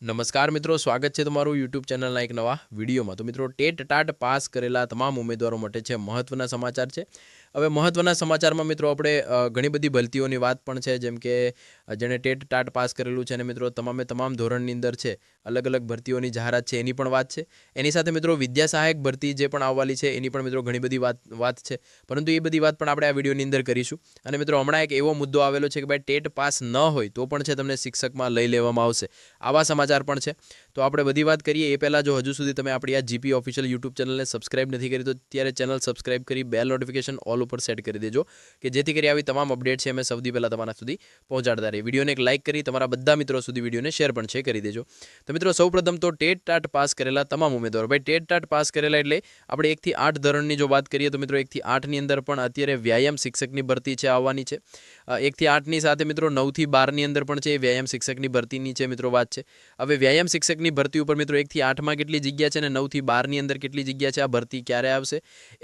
નમસ્કાર મિત્રો, સ્વાગત છે તમારું યુટ્યુબ ચેનલના એક નવા વિડીયોમાં। તો મિત્રો, ટેટ ટાટ પાસ કરેલા તમામ ઉમેદવારો માટે છે મહત્વના સમાચાર છે। હવે મહત્વના સમાચારમાં મિત્રો આપણે ઘણી બધી ભરતીઓની વાત પણ છે, જેમ કે જેણે ટેટ ટાટ પાસ કરેલું છે અને મિત્રો તમામ ધોરણની અંદર છે અલગ અલગ ભરતીઓની જાહેરાત છે એની પણ વાત છે। એની સાથે મિત્રો વિદ્યા સહાયક ભરતી જે પણ આવવાની છે એની પણ મિત્રો ઘણી બધી વાત છે, પરંતુ એ બધી વાત પણ આપણે આ વિડીયોની અંદર કરીશું। અને મિત્રો હમણાં એક એવો મુદ્દો આવેલો છે કે ભાઈ ટેટ પાસ ન હોય તો પણ છે તમને શિક્ષકમાં લઈ લેવામાં આવશે, આવા સમાચાર પણ છે। તો આપણે બધી વાત કરીએ એ પહેલાં જો હજુ સુધી તમે આપણી આ જીપી ઓફિશિયલ યુટ્યુબ ચેનલને સબસ્ક્રાઇબ નથી કરી તો ત્યારે ચેનલ સબસ્ક્રાઇબ કરી બેલ નોટિફિકેશન ઓલ ઉપર સેટ કરી દેજો કે જેથી કરી આવી તમામ અપડેટ છે અમે સૌથી પહેલાં તમારા સુધી પહોંચાડતા રહીએ। વિડીયોને એક લાઇક કરી તમારા બધા મિત્રો સુધી વિડીયોને શેર પણ છે કરી દેજો। તો મિત્રો સૌપ્રથમ તો ટેટ ટાટ પાસ કરેલા તમામ ઉમેદવારો, ભાઈ ટેટ ટાટ પાસ કરેલા એટલે આપણે 1 થી 8 ધોરણની જો વાત કરીએ તો મિત્રો 1 થી 8ની અંદર પણ અત્યારે વ્યાયામ શિક્ષકની ભરતી છે આવવાની છે। 1 થી 8ની સાથે મિત્રો 9 થી 12ની અંદર પણ છે વ્યાયામ શિક્ષકની ભરતીની છે મિત્રો વાત છે। હવે વ્યાયામ શિક્ષકની ભરતી ઉપર મિત્રો 1 થી 8માં કેટલી જગ્યા છે અને 9 થી 12ની અંદર કેટલી જગ્યા છે, આ ભરતી ક્યારે આવશે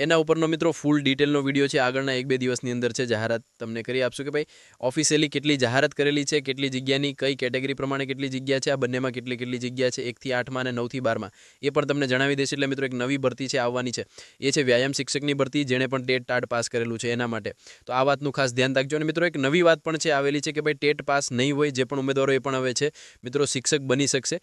એના ઉપરનો મિત્રો ફૂલ ડિટેલનો વિડીયો છે, આગળના 1-2 દિવસની અંદર છે જાહેરાત તમને કરી આપશું કે ભાઈ ઓફિશિયલી કેટલી જાહેરાત કરેલી છે, કેટલી જગ્યાની કઈ કેટેગરી પ્રમાણે કેટલી જગ્યા છે, આ બંનેમાં કેટલી જગ્યા છે 1 થી 8માં અને 9 થી 12માં એ પણ તમને જણાવી દેશે। એટલે મિત્રો એક નવી ભરતી છે આવવાની છે, એ છે વ્યાયામ શિક્ષકની ભરતી, જેણે પણ ટેટ ટાટ પાસ કરેલું છે એના માટે। તો આ વાતનું ખાસ ધ્યાન રાખજો। અને મિત્રો એક નવી વાત પણ છે આવેલી છે કે ભાઈ ટેટ પાસ નહીં હોય જે પણ ઉમેદવારો એ પણ હવે છે મિત્રો શિક્ષક બની શકશે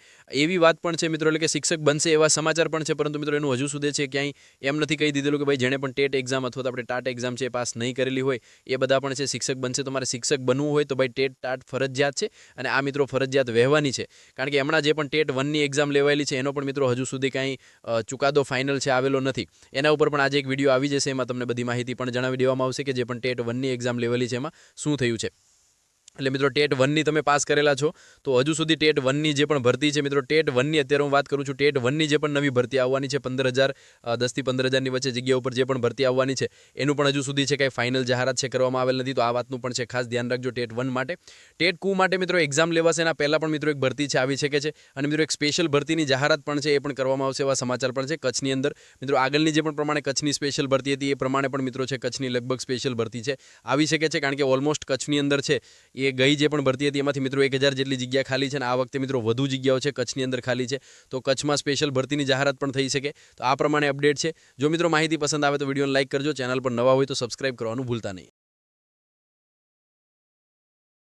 એવી વાત પણ છે મિત્રો, એટલે કે શિક્ષક બનશે એવા સમાચાર પણ છે, પરંતુ મિત્રો એનું હજુ સુધી છે ક્યાંય એમ નથી કહી દીધેલું કે ભાઈ જેણે પણ ટેટ એક્ઝામ અથવા તો આપણે ટાટ એક્ઝામ છે પાસ નહીં કરેલી હોય એ બધા પણ છે શિક્ષક બનશે। તમારે શિક્ષક બનવું હોય તો ભાઈ ટેટ ટાટ ફરજિયાત છે અને આ મિત્રો ફરજિયાત વહેવાની છે, કારણ કે હમણાં જે પણ ટેટ 1ની એક્ઝામ લેવાયેલી છે એનો પણ મિત્રો હજુ સુધી કાંઈ ચુકાદો ફાઇનલ છે આવેલો નથી, એના ઉપર પણ આજે એક વિડીયો આવી જશે, એમાં તમને બધી માહિતી પણ જણાવી દેવામાં આવશે કે જે પણ ટેટ 1ની એક્ઝામ લેવાયેલી છે એમાં શું થયું છે। એટલે મિત્રો ટેટ 1ની તમે પાસ કરેલા છો તો હજુ સુધી ટેટ 1ની જે પણ ભરતી છે મિત્રો, ટેટ 1ની અત્યારે હું વાત કરું છું, ટેટ 1ની જે પણ નવી ભરતી આવવાની છે 15,000 10 થી 15,000ની વચ્ચે જગ્યા ઉપર જે પણ ભરતી આવવાની છે એનું પણ હજુ સુધી છે કાંઈ ફાઇનલ જાહેરાત છે કરવામાં આવેલ નથી, તો આ વાતનું પણ છે ખાસ ધ્યાન રાખજો ટેટ 1 માટે। ટેટ કુ માટે મિત્રો એક્ઝામ લેવાશે એના પહેલાં પણ મિત્રો એક ભરતી છે આવી શકે છે અને મિત્રો એક સ્પેશિયલ ભરતીની જાહેરાત પણ છે એ પણ કરવામાં આવશે એવા સમાચાર પણ છે કચ્છની અંદર। મિત્રો આગળની જે પણ પ્રમાણે કચ્છની સ્પેશિયલ ભરતી હતી એ પ્રમાણે પણ મિત્રો છે કચ્છની લગભગ સ્પેશિયલ ભરતી છે આવી શકે છે, કારણ કે ઓલમોસ્ટ કચ્છની અંદર છે એ ગઈ જે પણ ભરતી હતી એમાંથી મિત્રો 1000 જેટલી જગ્યા ખાલી છે અને આ વખતે મિત્રો વધુ જગ્યાઓ છે કચ્છની અંદર ખાલી છે, તો કચ્છમાં સ્પેશિયલ ભરતીની જાહેરાત પણ થઈ શકે। તો આ પ્રમાણે અપડેટ છે। જો મિત્રો માહિતી પસંદ આવે તો વિડીયોને લાઇક કરજો, ચેનલ પર નવા હોય તો સબસ્ક્રાઇબ કરવાનું ભૂલતા નહીં।